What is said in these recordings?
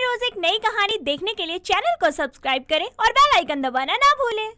रोज एक नई कहानी देखने के लिए चैनल को सब्सक्राइब करें और बेल आइकन दबाना ना भूलें।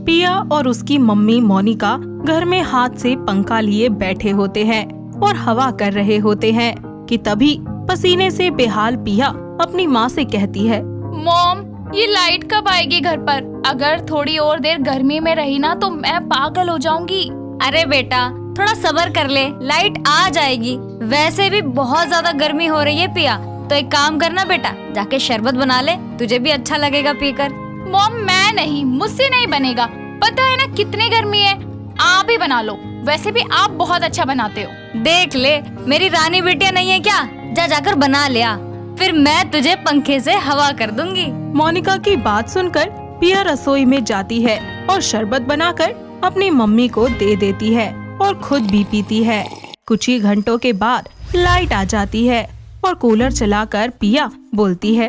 पिया और उसकी मम्मी मोनिका घर में हाथ से पंखा लिए बैठे होते हैं और हवा कर रहे होते हैं कि तभी पसीने से बेहाल पिया अपनी माँ से कहती है, मॉम, ये लाइट कब आएगी घर पर? अगर थोड़ी और देर गर्मी में रही ना तो मैं पागल हो जाऊंगी। अरे बेटा, थोड़ा सब्र कर ले, लाइट आ जाएगी। वैसे भी बहुत ज्यादा गर्मी हो रही है पिया, तो एक काम करना बेटा, जाके शरबत बना ले, तुझे भी अच्छा लगेगा पीकर। मॉम, मैं नहीं, मुझसे नहीं बनेगा। पता है ना कितनी गर्मी है। आप ही बना लो, वैसे भी आप बहुत अच्छा बनाते हो। देख ले, मेरी रानी बिटिया नहीं है क्या? जा जाकर बना लिया, फिर मैं तुझे पंखे से हवा कर दूंगी। मोनिका की बात सुनकर पिया रसोई में जाती है और शरबत बनाकर अपनी मम्मी को दे देती है और खुद भी पीती है। कुछ ही घंटों के बाद लाइट आ जाती है और कूलर चलाकर पिया बोलती है,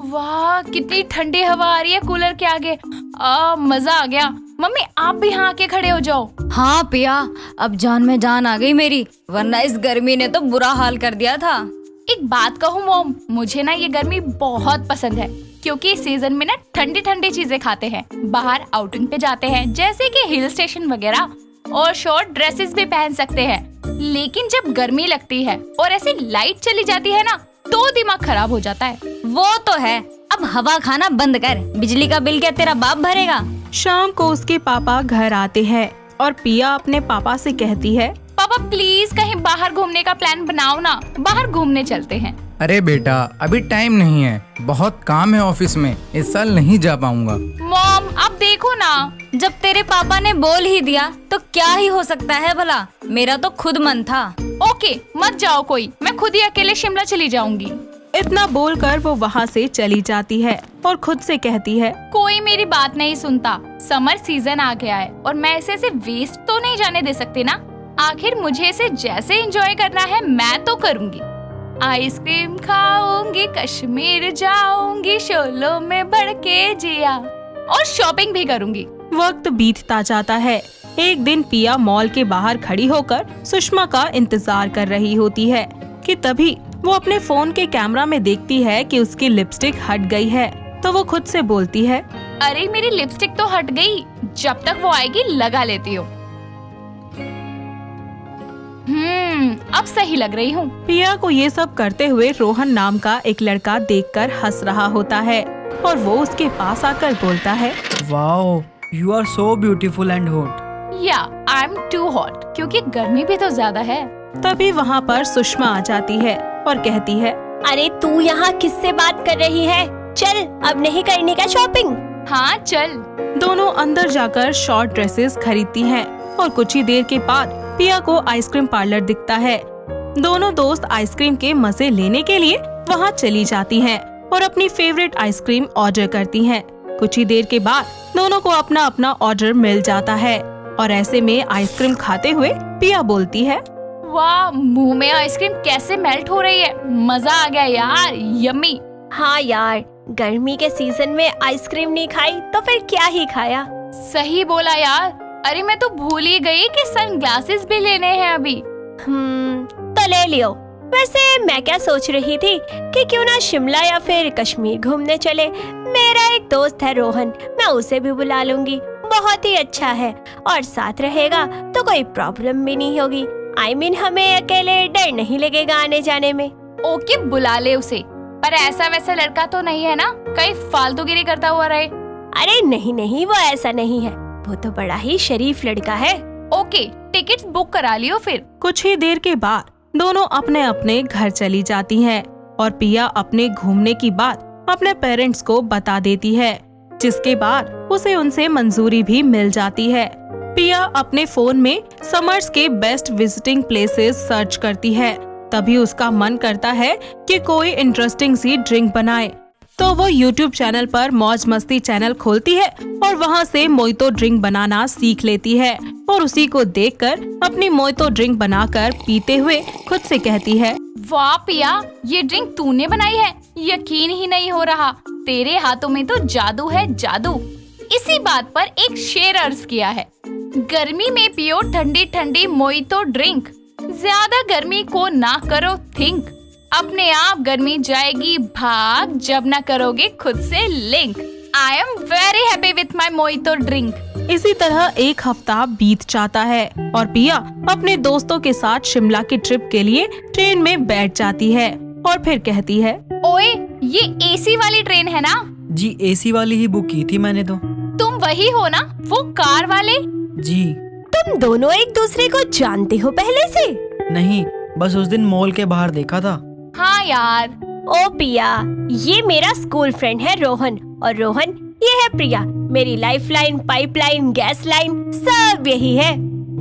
वाह, कितनी ठंडी हवा आ रही है कूलर के आगे। मजा आ गया। मम्मी, आप भी यहाँ आके खड़े हो जाओ। हाँ पिया, अब जान में जान आ गई मेरी, वरना इस गर्मी ने तो बुरा हाल कर दिया था। एक बात कहूँ मॉम, मुझे ना ये गर्मी बहुत पसंद है, क्योंकि इस सीजन में ना ठंडी ठंडी चीजें खाते हैं, बाहर आउटिंग पे जाते हैं जैसे कि हिल स्टेशन वगैरह, और शॉर्ट ड्रेसेस भी पहन सकते हैं। लेकिन जब गर्मी लगती है और ऐसे लाइट चली जाती है ना, तो दिमाग खराब हो जाता है। वो तो है, अब हवा खाना बंद कर, बिजली का बिल क्या तेरा बाप भरेगा? शाम को उसके पापा घर आते हैं और पिया अपने पापा से कहती है, पापा प्लीज कहीं बाहर घूमने का प्लान बनाओ ना, बाहर घूमने चलते हैं। अरे बेटा, अभी टाइम नहीं है, बहुत काम है ऑफिस में, इस साल नहीं जा पाऊंगा। मॉम, आप देखो ना। जब तेरे पापा ने बोल ही दिया तो क्या ही हो सकता है भला, मेरा तो खुद मन था। ओके, मत जाओ कोई, मैं खुद ही अकेले शिमला चली जाऊंगी। इतना बोलकर वो वहाँ से चली जाती है और खुद से कहती है, कोई मेरी बात नहीं सुनता। समर सीजन आ गया है और मैं इसे वेस्ट तो नहीं जाने दे सकती ना। आखिर मुझे इसे जैसे एंजॉय करना है मैं तो करूंगी। आइसक्रीम खाऊंगी, कश्मीर जाऊंगी, शोलों में बढ़ के जिया, और शॉपिंग भी करूंगी। वक्त बीतता जाता है। एक दिन पिया मॉल के बाहर खड़ी होकर सुषमा का इंतजार कर रही होती है कि तभी वो अपने फोन के कैमरा में देखती है कि उसकी लिपस्टिक हट गई है। तो वो खुद से बोलती है, अरे मेरी लिपस्टिक तो हट गई, जब तक वो आएगी लगा लेती हूँ। अब सही लग रही हूँ। पिया को ये सब करते हुए रोहन नाम का एक लड़का देखकर हंस रहा होता है और वो उसके पास आकर बोलता है, wow, you are so beautiful and hot. या आई एम टू हॉट, क्योंकि गर्मी भी तो ज्यादा है। तभी वहाँ पर सुषमा आ जाती है और कहती है, अरे तू यहाँ किससे बात कर रही है? चल, अब नहीं करनी क्या शॉपिंग? हाँ चल। दोनों अंदर जाकर शॉर्ट ड्रेसेस खरीदती हैं और कुछ ही देर के बाद पिया को आइसक्रीम पार्लर दिखता है। दोनों दोस्त आइसक्रीम के मजे लेने के लिए वहाँ चली जाती हैं और अपनी फेवरेट आइसक्रीम ऑर्डर करती हैं। कुछ ही देर के बाद दोनों को अपना अपना ऑर्डर मिल जाता है और ऐसे में आइसक्रीम खाते हुए पिया बोलती है, वाह, मुंह में आइसक्रीम कैसे मेल्ट हो रही है, मजा आ गया यार, यम्मी। हाँ यार, गर्मी के सीजन में आइसक्रीम नहीं खाई तो फिर क्या ही खाया। सही बोला यार। अरे मैं तो भूल ही गई कि सनग्लासेस भी लेने हैं अभी। तो ले लियो। वैसे मैं क्या सोच रही थी कि क्यों ना शिमला या फिर कश्मीर घूमने चले। मेरा एक दोस्त है रोहन, मैं उसे भी बुला लूंगी, बहुत ही अच्छा है और साथ रहेगा तो कोई प्रॉब्लम भी नहीं होगी। हमें अकेले डर नहीं लगेगा आने जाने में। ओके, बुला ले उसे, पर ऐसा वैसा लड़का तो नहीं है ना, कहीं फालतूगिरी करता हुआ रहे। अरे नहीं नहीं, वो ऐसा नहीं है, वो तो बड़ा ही शरीफ लड़का है। ओके, टिकट्स बुक करा लियो फिर। कुछ ही देर के बाद दोनों अपने अपने घर चली जाती हैं और पिया अपने घूमने की बात अपने पेरेंट्स को बता देती है, जिसके बाद उसे उनसे मंजूरी भी मिल जाती है। पिया अपने फोन में समर्स के बेस्ट विजिटिंग प्लेसेस सर्च करती है। तभी उसका मन करता है कि कोई इंटरेस्टिंग सी ड्रिंक बनाए, तो वो YouTube चैनल पर मौज मस्ती चैनल खोलती है और वहाँ से मोइतो ड्रिंक बनाना सीख लेती है और उसी को देखकर अपनी मोइतो ड्रिंक बनाकर पीते हुए खुद से कहती है, वाह पिया, ये ड्रिंक तूने बनाई है, यकीन ही नहीं हो रहा, तेरे हाथों में तो जादू है जादू। इसी बात पर एक शेर अर्ज किया है, गर्मी में पियो ठंडी ठंडी मोइतो ड्रिंक, ज्यादा गर्मी को ना करो थिंक, अपने आप गर्मी जाएगी भाग जब ना करोगे खुद से link. I am very happy with my mojito drink. इसी तरह एक हफ्ता बीत जाता है और पिया अपने दोस्तों के साथ शिमला की ट्रिप के लिए ट्रेन में बैठ जाती है और फिर कहती है, ओए ये एसी वाली ट्रेन है ना? जी एसी वाली ही बुक की थी मैंने तो। तुम वही हो ना, वो कार वाले? जी तुम दोनों एक दूसरे को जानते हो पहले से? नहीं, बस उस दिन मॉल के बाहर देखा था। हाँ यार। ओ पिया, ये मेरा स्कूल फ्रेंड है रोहन, और रोहन ये है प्रिया, मेरी लाइफलाइन, पाइपलाइन, गैस लाइन, सब यही है।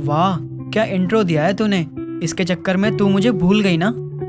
वाह, क्या इंट्रो दिया है तूने। इसके चक्कर में तू मुझे भूल गई ना।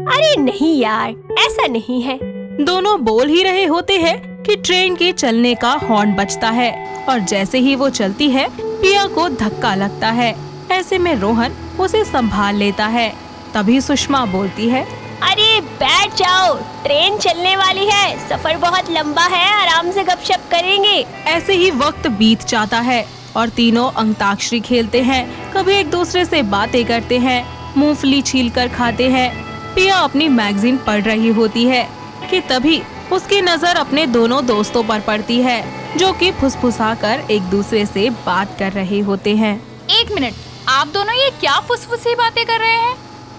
अरे नहीं यार, ऐसा नहीं है। दोनों बोल ही रहे होते हैं कि ट्रेन के चलने का हॉर्न बजता है और जैसे ही वो चलती है पिया को धक्का लगता है। ऐसे में रोहन उसे संभाल लेता है। तभी सुषमा बोलती है, अरे बैठ जाओ, ट्रेन चलने वाली है, सफर बहुत लंबा है, आराम से गपशप करेंगे। ऐसे ही वक्त बीत जाता है और तीनों अंताक्षरी खेलते हैं, कभी एक दूसरे से बातें करते हैं, मूंगफली छीलकर खाते हैं। पिया अपनी मैगजीन पढ़ रही होती है कि तभी उसकी नजर अपने दोनों दोस्तों पर पड़ती है जो कि फुसफुसाकर एक दूसरे से बात कर रहे होते हैं। एक मिनट, आप दोनों ये क्या फुसफुसी बातें कर रहे हैं?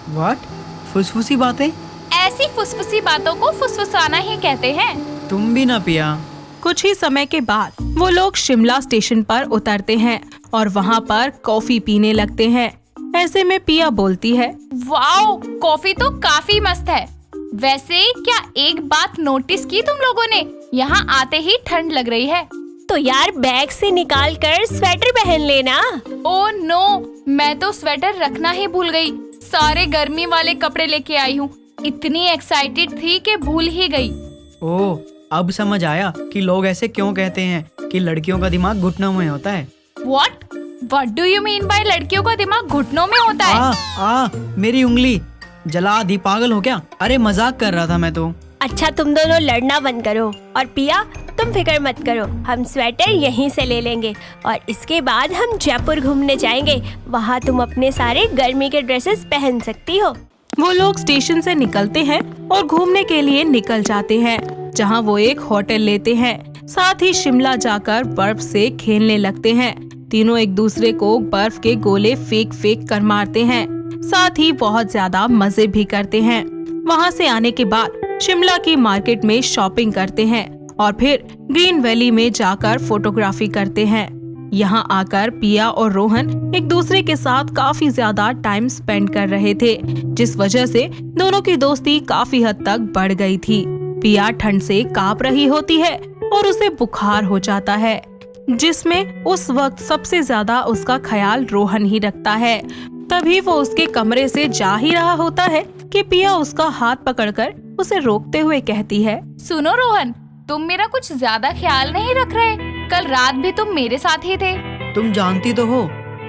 व्हाट? फुसफुसी बातें? ऐसी फुसफुसी बातों को फुसफुसाना ही कहते हैं। तुम भी ना पिया। कुछ ही समय के बाद वो लोग शिमला स्टेशन पर उतरते हैं और वहाँ पर कॉफी पीने लगते हैं। ऐसे में पिया बोलती है, वाओ, कॉफी तो काफी मस्त है। वैसे क्या एक बात नोटिस की तुम लोगों ने? यहाँ आते ही ठंड लग रही है। तो यार बैग से निकाल कर स्वेटर पहन लेना। ओह नो, मैं तो स्वेटर रखना ही भूल गई। सारे गर्मी वाले कपड़े लेके आई हूँ। इतनी एक्साइटेड थी कि भूल ही गई। ओह, अब समझ आया कि लोग ऐसे क्यों कहते हैं कि लड़कियों का दिमाग घुटनों में होता है। What do you mean by लड़कियों का दिमाग घुटनों में होता है? मेरी उंगली जला दी, पागल हो क्या? अरे मजाक कर रहा था मैं तो। अच्छा तुम दोनों लड़ना बंद करो, और पिया तुम फिक्र मत करो, हम स्वेटर यहीं से ले लेंगे और इसके बाद हम जयपुर घूमने जाएंगे। वहाँ तुम अपने सारे गर्मी के ड्रेसेस पहन सकती हो। वो लोग स्टेशन से निकलते हैं और घूमने के लिए निकल जाते हैं, जहाँ वो एक होटल लेते हैं। साथ ही शिमला जाकर बर्फ से खेलने लगते हैं। तीनों एक दूसरे को बर्फ के गोले फेंक फेंक कर मारते हैं। साथ ही बहुत ज्यादा मजे भी करते हैं। वहाँ से आने के बाद शिमला की मार्केट में शॉपिंग करते हैं और फिर ग्रीन वैली में जाकर फोटोग्राफी करते हैं। यहाँ आकर पिया और रोहन एक दूसरे के साथ काफी ज्यादा टाइम स्पेंड कर रहे थे, जिस वजह से दोनों की दोस्ती काफी हद तक बढ़ गई थी। पिया ठंड से कांप रही होती है और उसे बुखार हो जाता है, जिसमें उस वक्त सबसे ज्यादा उसका ख्याल रोहन ही रखता है। तभी वो उसके कमरे से जा ही रहा होता है कि पिया उसका हाथ पकड़कर उसे रोकते हुए कहती है, सुनो रोहन, तुम मेरा कुछ ज्यादा ख्याल नहीं रख रहे। कल रात भी तुम मेरे साथ ही थे। तुम जानती तो हो।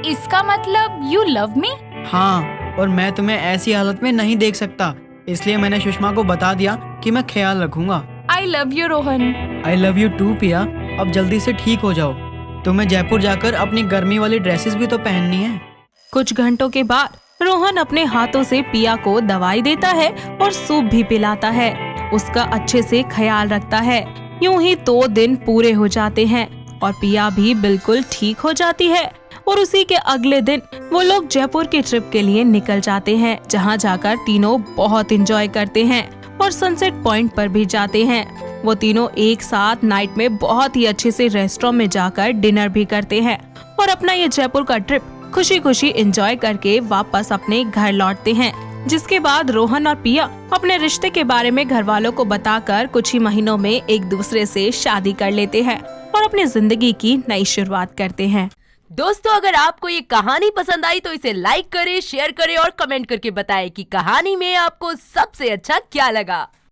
इसका मतलब यू लव मी? हाँ, और मैं तुम्हें ऐसी हालत में नहीं देख सकता, इसलिए मैंने सुषमा को बता दिया कि मैं ख्याल रखूंगा। I love you Rohan. I love you too Piya. अब जल्दी से ठीक हो जाओ। तुम्हें जयपुर जाकर अपनी गर्मी वाली ड्रेसेस भी तो पहननी है। कुछ घंटों के बाद रोहन अपने हाथों से पिया को दवाई देता है और सूप भी पिलाता है। उसका अच्छे से ख्याल रखता है। यूं ही 2 दिन पूरे हो जाते हैं और पिया भी बिल्कुल ठीक हो जाती है। और उसी के अगले दिन वो लोग जयपुर की ट्रिप के लिए निकल जाते हैं, जहां जाकर तीनों बहुत एंजॉय करते हैं और सनसेट पॉइंट पर भी जाते हैं। वो तीनों एक साथ नाइट में बहुत ही अच्छे से रेस्टोरेंट में जाकर डिनर भी करते हैं और अपना ये जयपुर का ट्रिप खुशी खुशी एंजॉय करके वापस अपने घर लौटते हैं। जिसके बाद रोहन और पिया अपने रिश्ते के बारे में घर वालों को बताकर कुछ ही महीनों में एक दूसरे से शादी कर लेते हैं और अपनी जिंदगी की नई शुरुआत करते हैं। दोस्तों, अगर आपको ये कहानी पसंद आई तो इसे लाइक करें, शेयर करें और कमेंट करके बताएं कि कहानी में आपको सबसे अच्छा क्या लगा।